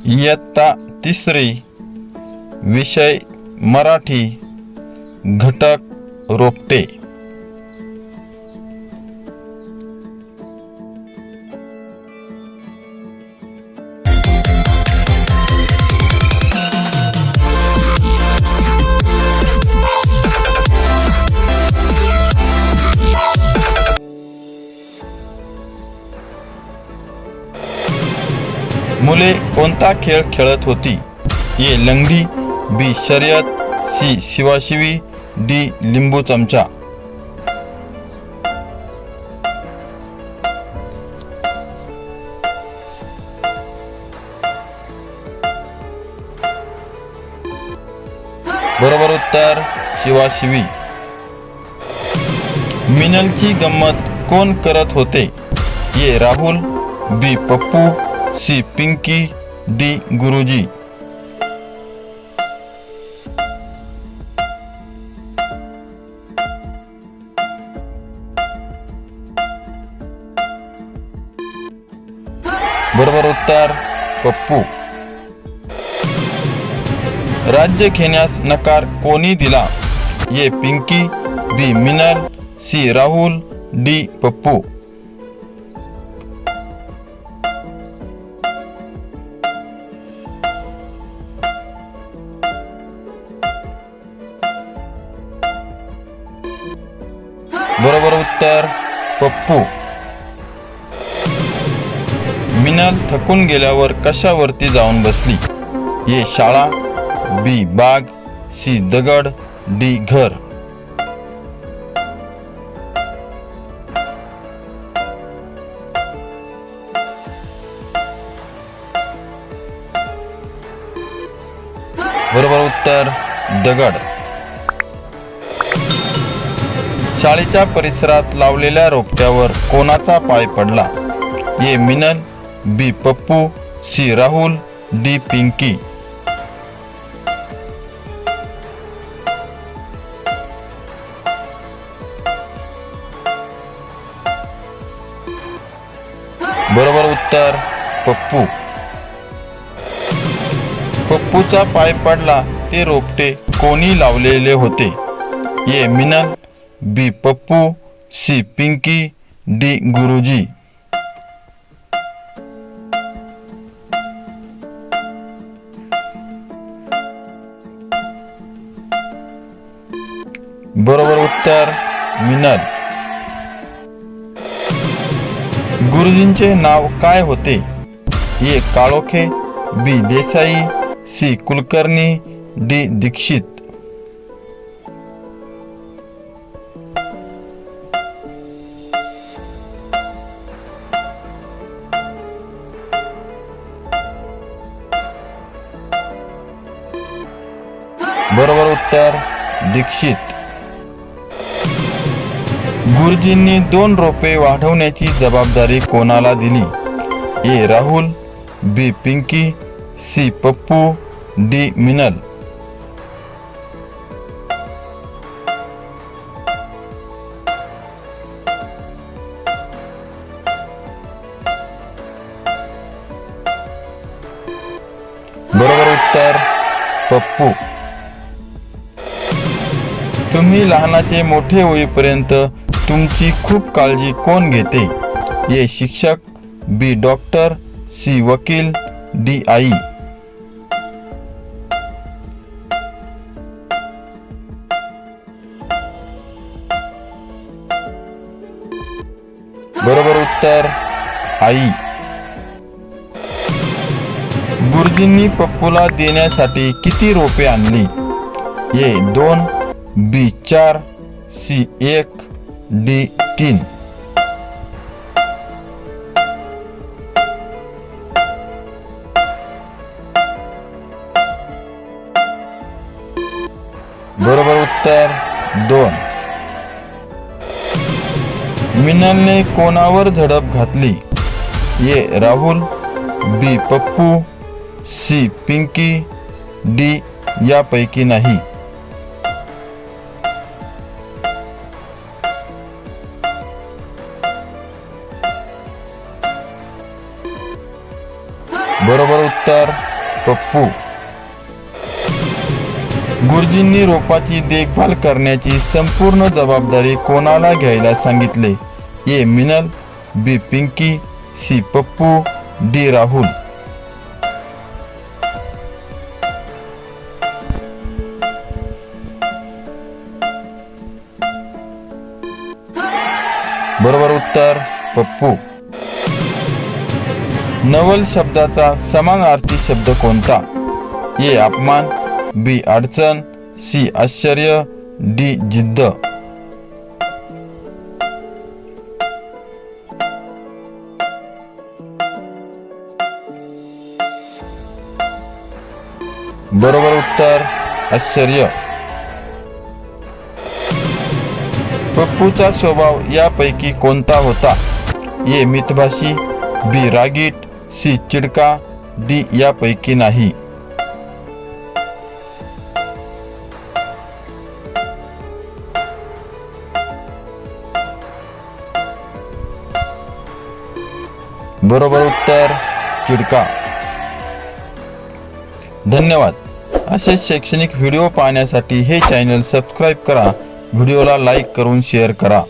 इयत्ता तिसरी, विषय मराठी, घटक रोपटे. मुले कोणता खेळ खेळत होती? ए. लंगडी, बी. शर्यत, सी. शिवाशिवी, डी. लिंबू चमचा. बरोबर उत्तर शिवाशिवी. मिनलची गंमत कोण करत होते? ए. Rahul, B. Pappu, C. Pinky, D. गुरुजी. बरोबर उत्तर पप्पू. राज्य घेण्यास नकार कोणी दिला? ए. पिंकी, बी. मिनल, सी. राहुल, डी. पप्पू. बरोबर उत्तर पप्पू. मिनल थकून गेल्यावर कशावरती जाऊन बसली? ए. शाळा, बी. बाग, सी. दगड, डी. घर. बरोबर उत्तर दगड. शाळेच्या परिसरात लावलेल्या रोपट्यावर कोणाचा पाय पडला? ए. मिनल, बी. पप्पू, सी. राहुल, डी. पिंकी. बरोबर उत्तर पप्पू. पप्पूचा पाय पडला ते रोपटे कोणी लावलेले होते? ए. मिनल, बी. पप्पू, सी. पिंकी, डी. गुरुजी. बरोबर उत्तर मिनल. गुरुजींचे नाव काय होते? ए. काळोखे, बी. देसाई, सी. कुलकर्णी, डी. दीक्षित. बरोबर उत्तर दीक्षित. गुरुजींनी 2 रोपे वाढवण्याची जबाबदारी कोणाला दिली? ए. राहुल, बी. पिंकी, सी. पप्पू, डी. मिनल. बरोबर उत्तर पप्पू. तुम्ही लहानाचे मोठे होईपर्यंत तुमची खूप काळजी कोण घेते? ए. शिक्षक, बी. Doctor, C. वकील, डी. आई. बरोबर उत्तर आई. गुरुजींनी पप्पूला देण्यासाठी किती रोपे आणली? ए. 2, बी. 4, सी. 1, डी. 3. बरोबर उत्तर 2. मिनलने कोणावर झडप घातली? A. Rahul, B. Pappu, C. Pinky, D. यापैकी नाही. बरोबर उत्तर पप्पू. गुरुजींनी रोपाची देखभाल करण्याची संपूर्ण जबाबदारी कोणाला घ्यायला सांगितले? ए मिनल, बी पिंकी, सी पप्पू, डी राहुल. बरोबर उत्तर पप्पू. नवल शब्दाचा समानार्थी शब्द कोणता? ए अपमान, बी अडचण, सी आश्चर्य, डी जिद्द. बरोबर उत्तर आश्चर्य. पप्पूचा स्वभाव यापैकी कोणता होता? ए मितभाषी, बी रागीट, सी चिडका, डी यापैकी नाही. बरोबर उत्तर चिडका. धन्यवाद. असेच शैक्षणिक व्हिडिओ पाहण्यासाठी हे चॅनल सबस्क्राईब करा. व्हिडिओला लाईक करून शेअर करा.